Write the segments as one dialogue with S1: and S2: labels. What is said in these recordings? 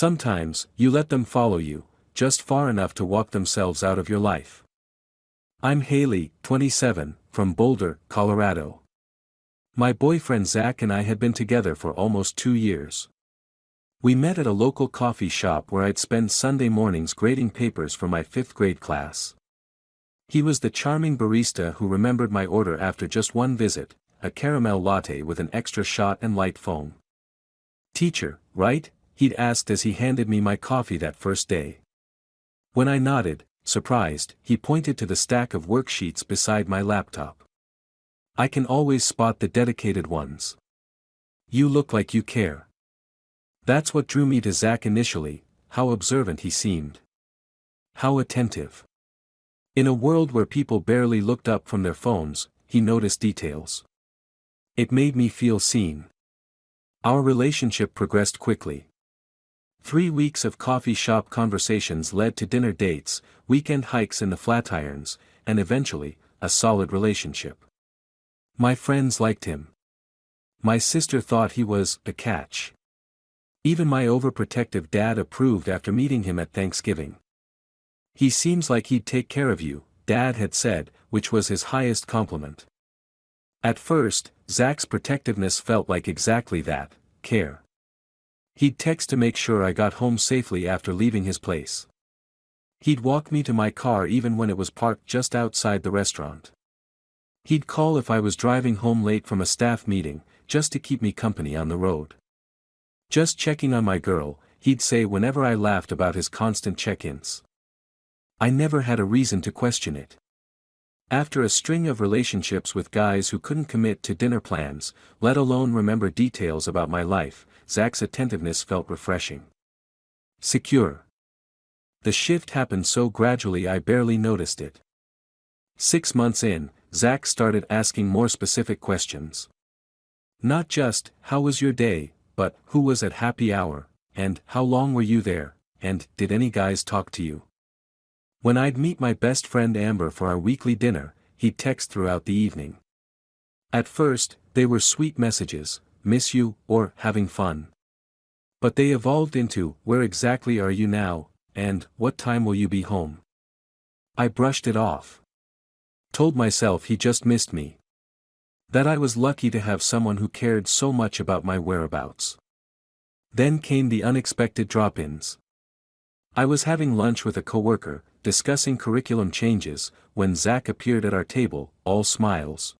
S1: Sometimes, you let them follow you, just far enough to walk themselves out of your life. I'm Haley, 27, from Boulder, Colorado. My boyfriend Zach and I had been together for almost 2 years. We met at a local coffee shop where I'd spend Sunday mornings grading papers for my 5th grade class. He was the charming barista who remembered my order after just one visit, a caramel latte with an extra shot and light foam. "Teacher, right?" he'd asked as he handed me my coffee that first day. When I nodded, surprised, he pointed to the stack of worksheets beside my laptop. "I can always spot the dedicated ones. You look like you care." That's what drew me to Zach initially, how observant he seemed. How attentive. In a world where people barely looked up from their phones, he noticed details. It made me feel seen. Our relationship progressed quickly. 3 weeks of coffee shop conversations led to dinner dates, weekend hikes in the Flatirons, and eventually, a solid relationship. My friends liked him. My sister thought he was a catch. Even my overprotective dad approved after meeting him at Thanksgiving. "He seems like he'd take care of you," Dad had said, which was his highest compliment. At first, Zach's protectiveness felt like exactly that, care. He'd text to make sure I got home safely after leaving his place. He'd walk me to my car even when it was parked just outside the restaurant. He'd call if I was driving home late from a staff meeting, just to keep me company on the road. "Just checking on my girl," he'd say whenever I laughed about his constant check-ins. I never had a reason to question it. After a string of relationships with guys who couldn't commit to dinner plans, let alone remember details about my life, Zach's attentiveness felt refreshing. Secure. The shift happened so gradually I barely noticed it. 6 months in, Zach started asking more specific questions. Not just, "How was your day?" but, "Who was at happy hour?" and "How long were you there?" and "Did any guys talk to you?" When I'd meet my best friend Amber for our weekly dinner, he'd text throughout the evening. At first, they were sweet messages, "Miss you," or "Having fun." But they evolved into, "Where exactly are you now?" and "What time will you be home?" I brushed it off. Told myself he just missed me. That I was lucky to have someone who cared so much about my whereabouts. Then came the unexpected drop-ins. I was having lunch with a coworker, discussing curriculum changes, when Zach appeared at our table, all smiles.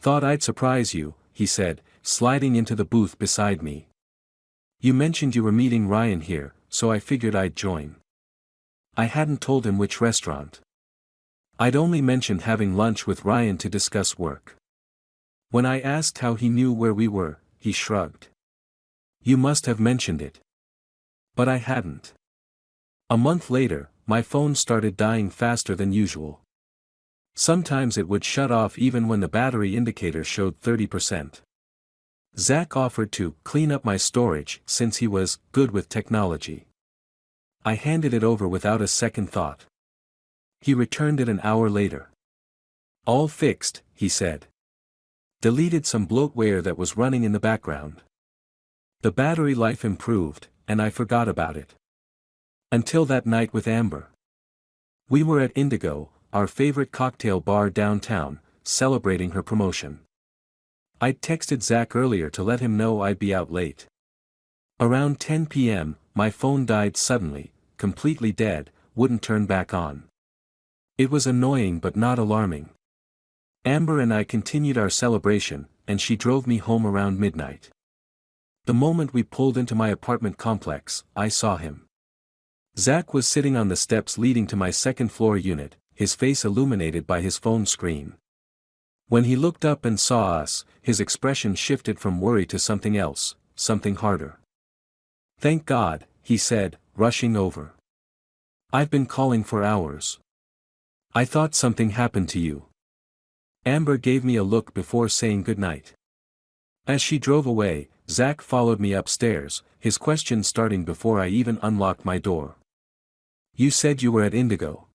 S1: "Thought I'd surprise you," he said, sliding into the booth beside me. "You mentioned you were meeting Ryan here, so I figured I'd join." I hadn't told him which restaurant. I'd only mentioned having lunch with Ryan to discuss work. When I asked how he knew where we were, he shrugged. "You must have mentioned it." But I hadn't. A month later, my phone started dying faster than usual. Sometimes it would shut off even when the battery indicator showed 30%. Zach offered to clean up my storage since he was good with technology. I handed it over without a second thought. He returned it an hour later. "All fixed," he said. Deleted some bloatware that was running in the background. The battery life improved, and I forgot about it. Until that night with Amber. We were at Indigo, our favorite cocktail bar downtown, celebrating her promotion. I'd texted Zach earlier to let him know I'd be out late. Around 10 p.m., my phone died suddenly, completely dead, wouldn't turn back on. It was annoying but not alarming. Amber and I continued our celebration, and she drove me home around midnight. The moment we pulled into my apartment complex, I saw him. Zach was sitting on the steps leading to my second-floor unit, his face illuminated by his phone screen. When he looked up and saw us, his expression shifted from worry to something else, something harder. "Thank God," he said, rushing over. "I've been calling for hours. I thought something happened to you." Amber gave me a look before saying goodnight. As she drove away, Zach followed me upstairs, his questions starting before I even unlocked my door. "You said you were at Indigo.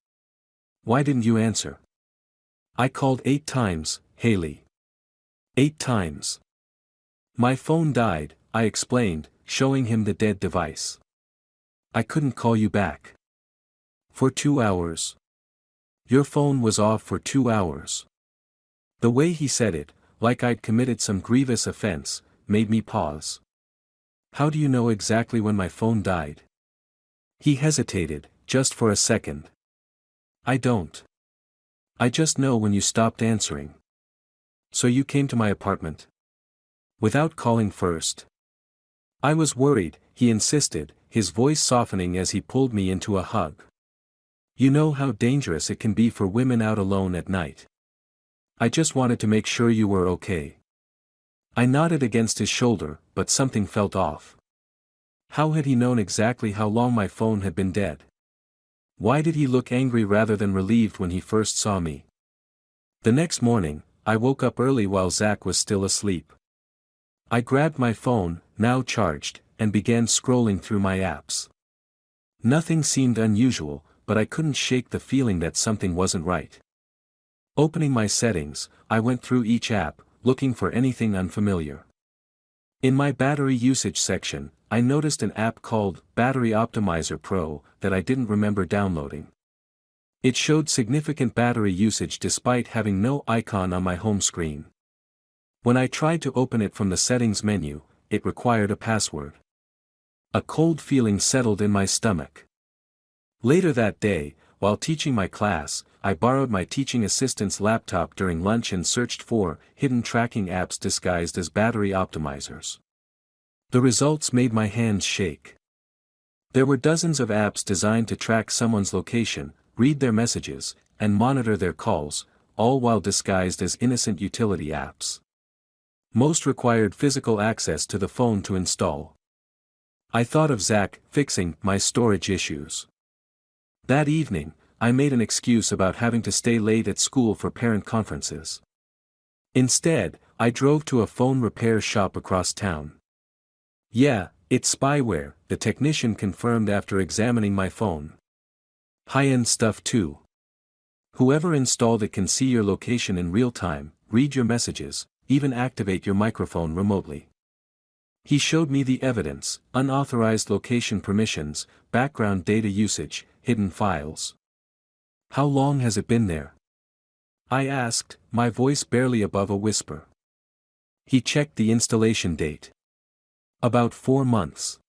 S1: Why didn't you answer?" "I called 8 times, Haley. 8 times. My phone died," I explained, showing him the dead device. I couldn't call you back. For 2 hours. Your phone was off for 2 hours. The way he said it, like I'd committed some grievous offense, made me pause. How do you know exactly when my phone died? He hesitated, just for a second. I don't. I just know when you stopped answering. So you came to my apartment? Without calling first. I was worried, he insisted, his voice softening as he pulled me into a hug. You know how dangerous it can be for women out alone at night. I just wanted to make sure you were okay. I nodded against his shoulder, but something felt off. How had he known exactly how long my phone had been dead? Why did he look angry rather than relieved when he first saw me? The next morning, I woke up early while Zach was still asleep. I grabbed my phone, now charged, and began scrolling through my apps. Nothing seemed unusual, but I couldn't shake the feeling that something wasn't right. Opening my settings, I went through each app, looking for anything unfamiliar. In my battery usage section, I noticed an app called Battery Optimizer Pro that I didn't remember downloading. It showed significant battery usage despite having no icon on my home screen. When I tried to open it from the settings menu, it required a password. A cold feeling settled in my stomach. Later that day, while teaching my class, I borrowed my teaching assistant's laptop during lunch and searched for hidden tracking apps disguised as battery optimizers. The results made my hands shake. There were dozens of apps designed to track someone's location, read their messages, and monitor their calls, all while disguised as innocent utility apps. Most required physical access to the phone to install. I thought of Zach fixing my storage issues. That evening, I made an excuse about having to stay late at school for parent conferences. Instead, I drove to a phone repair shop across town. Yeah, it's spyware, the technician confirmed after examining my phone. High-end stuff too. Whoever installed it can see your location in real time, read your messages, even activate your microphone remotely. He showed me the evidence: unauthorized location permissions, background data usage, hidden files. How long has it been there? I asked, my voice barely above a whisper. He checked the installation date. About 4 months.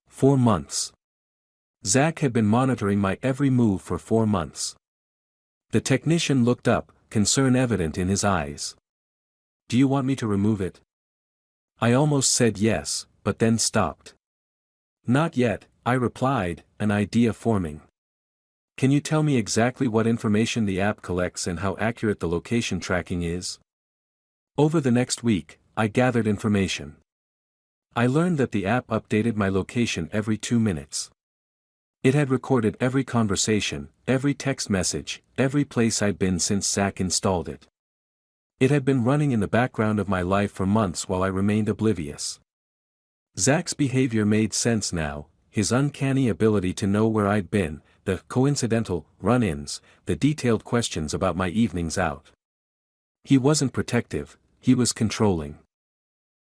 S1: 4 months. Zach had been monitoring my every move for 4 months. The technician looked up, concern evident in his eyes. Do you want me to remove it? I almost said yes, but then stopped. Not yet, I replied, an idea forming. Can you tell me exactly what information the app collects and how accurate the location tracking is? Over the next week, I gathered information. I learned that the app updated my location every 2 minutes. It had recorded every conversation, every text message, every place I'd been since Zach installed it. It had been running in the background of my life for months while I remained oblivious. Zach's behavior made sense now, his uncanny ability to know where I'd been, the coincidental run-ins, the detailed questions about my evenings out. He wasn't protective, he was controlling.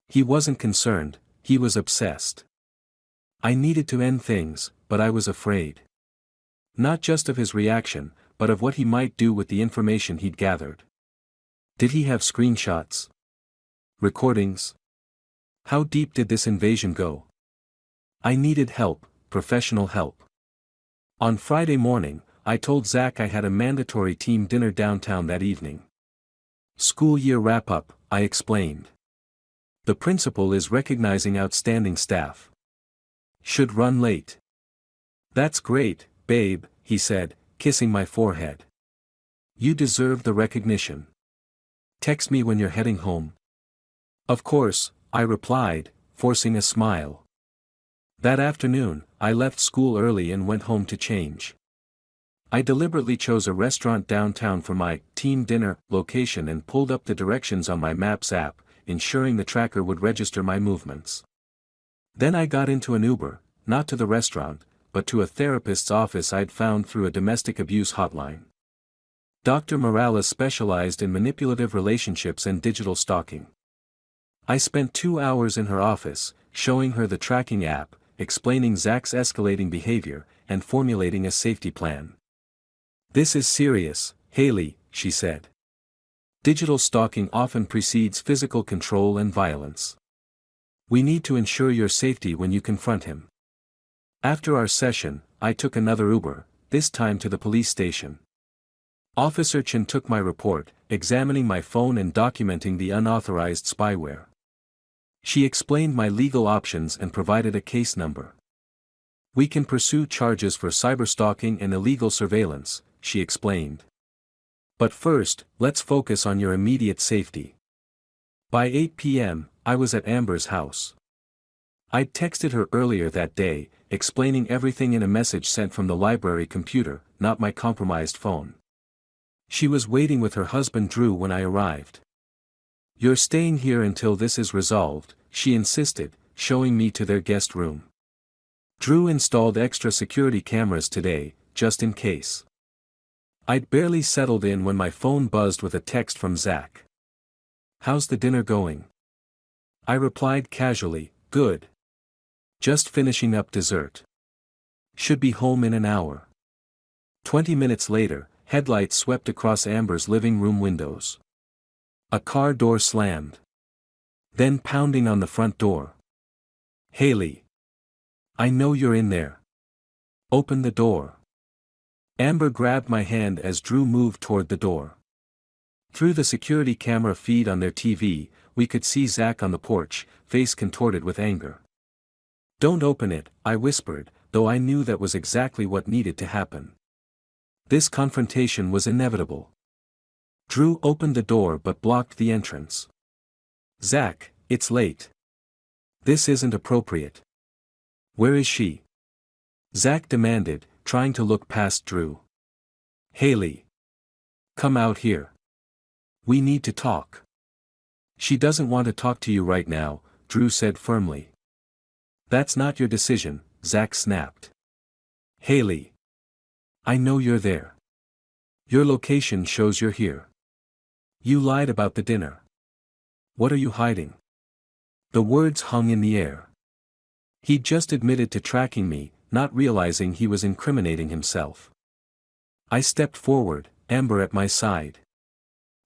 S1: He wasn't concerned, he was obsessed. I needed to end things, but I was afraid. Not just of his reaction, but of what he might do with the information he'd gathered. Did he have screenshots? Recordings? How deep did this invasion go? I needed help, professional help. On Friday morning, I told Zach I had a mandatory team dinner downtown that evening. School year wrap-up, I explained. The principal is recognizing outstanding staff. Should run late. That's great, babe, he said, kissing my forehead. You deserve the recognition. Text me when you're heading home. Of course, I replied, forcing a smile. That afternoon, I left school early and went home to change. I deliberately chose a restaurant downtown for my team dinner location and pulled up the directions on my Maps app, ensuring the tracker would register my movements. Then I got into an Uber, not to the restaurant, but to a therapist's office I'd found through a domestic abuse hotline. Dr. Morales specialized in manipulative relationships and digital stalking. I spent 2 hours in her office, showing her the tracking app, explaining Zach's escalating behavior, and formulating a safety plan. "This is serious, Haley," she said. "Digital stalking often precedes physical control and violence. We need to ensure your safety when you confront him." After our session, I took another Uber, this time to the police station. Officer Chen took my report, examining my phone and documenting the unauthorized spyware. She explained my legal options and provided a case number. "We can pursue charges for cyberstalking and illegal surveillance," she explained. "But first, let's focus on your immediate safety." By 8 p.m., I was at Amber's house. I'd texted her earlier that day, explaining everything in a message sent from the library computer, not my compromised phone. She was waiting with her husband Drew when I arrived. "You're staying here until this is resolved," she insisted, showing me to their guest room. "Drew installed extra security cameras today, just in case." I'd barely settled in when my phone buzzed with a text from Zach. "How's the dinner going?" I replied casually, "Good. Just finishing up dessert. Should be home in an hour." 20 minutes later, headlights swept across Amber's living room windows. A car door slammed. Then pounding on the front door. "Haley. I know you're in there. Open the door." Amber grabbed my hand as Drew moved toward the door. Through the security camera feed on their TV, we could see Zach on the porch, face contorted with anger. "Don't open it," I whispered, though I knew that was exactly what needed to happen. This confrontation was inevitable. Drew opened the door but blocked the entrance. "Zach, it's late. This isn't appropriate." "Where is she?" Zach demanded, trying to look past Drew. "Haley. Come out here. We need to talk." "She doesn't want to talk to you right now," Drew said firmly. "That's not your decision," Zach snapped. "Haley. I know you're there. Your location shows you're here. You lied about the dinner. What are you hiding?" The words hung in the air. He'd just admitted to tracking me, not realizing he was incriminating himself. I stepped forward, Amber at my side.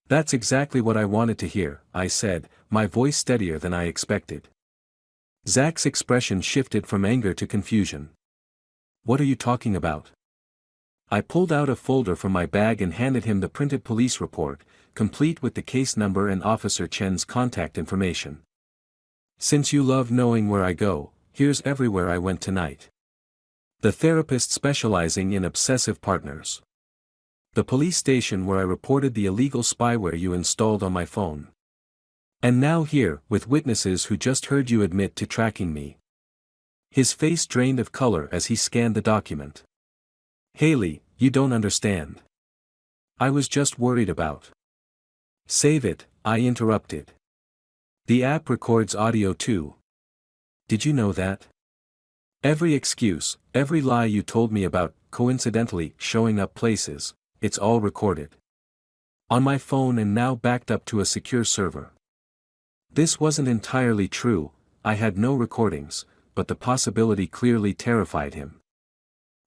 S1: "That's exactly what I wanted to hear," I said, my voice steadier than I expected. Zach's expression shifted from anger to confusion. "What are you talking about?" I pulled out a folder from my bag and handed him the printed police report, complete with the case number and Officer Chen's contact information. "Since you love knowing where I go, here's everywhere I went tonight. The therapist specializing in obsessive partners. The police station where I reported the illegal spyware you installed on my phone. And now here, with witnesses who just heard you admit to tracking me." His face drained of color as he scanned the document. "Haley, you don't understand. I was just worried about." "Save it," I interrupted. "The app records audio too. Did you know that? Every excuse, every lie you told me about coincidentally showing up places, it's all recorded. On my phone and now backed up to a secure server." This wasn't entirely true, I had no recordings, but the possibility clearly terrified him.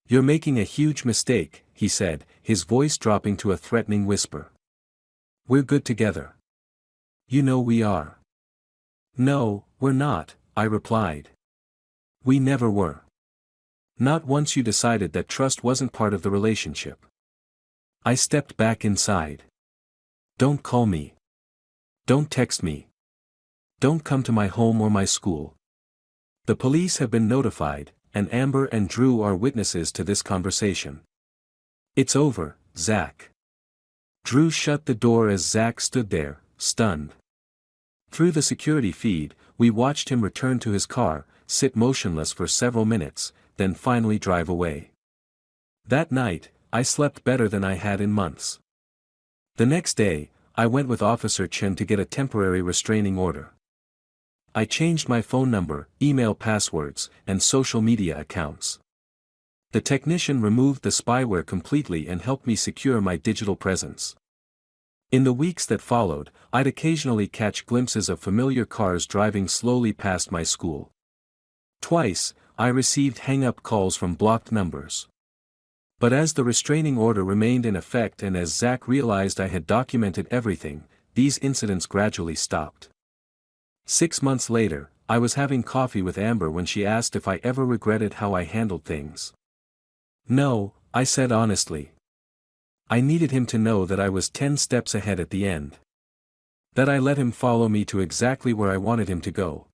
S1: "You're making a huge mistake," he said, his voice dropping to a threatening whisper. "We're good together. You know we are." "No, we're not," I replied. "We never were. Not once you decided that trust wasn't part of the relationship." I stepped back inside. "Don't call me. Don't text me. Don't come to my home or my school. The police have been notified, and Amber and Drew are witnesses to this conversation. It's over, Zach." Drew shut the door as Zach stood there, stunned. Through the security feed, we watched him return to his car, sit motionless for several minutes, then finally drive away. That night, I slept better than I had in months. The next day, I went with Officer Chen to get a temporary restraining order. I changed my phone number, email passwords, and social media accounts. The technician removed the spyware completely and helped me secure my digital presence. In the weeks that followed, I'd occasionally catch glimpses of familiar cars driving slowly past my school. Twice, I received hang-up calls from blocked numbers. But as the restraining order remained in effect and as Zach realized I had documented everything, these incidents gradually stopped. 6 months later, I was having coffee with Amber when she asked if I ever regretted how I handled things. No, I said honestly. I needed him to know that I was 10 steps ahead at the end. That I let him follow me to exactly where I wanted him to go.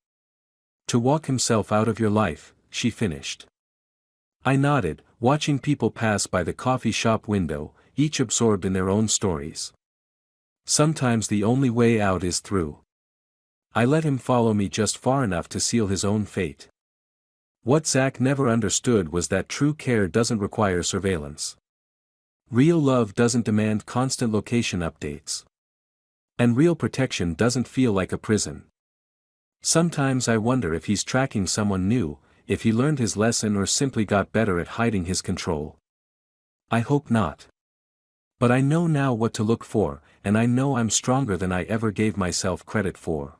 S1: To walk himself out of your life, she finished. I nodded, watching people pass by the coffee shop window, each absorbed in their own stories. Sometimes the only way out is through. I let him follow me just far enough to seal his own fate. What Zach never understood was that true care doesn't require surveillance. Real love doesn't demand constant location updates. And real protection doesn't feel like a prison. Sometimes I wonder if he's tracking someone new, if he learned his lesson or simply got better at hiding his control. I hope not. But I know now what to look for, and I know I'm stronger than I ever gave myself credit for.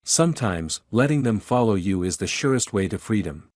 S1: Sometimes, letting them follow you is the surest way to freedom.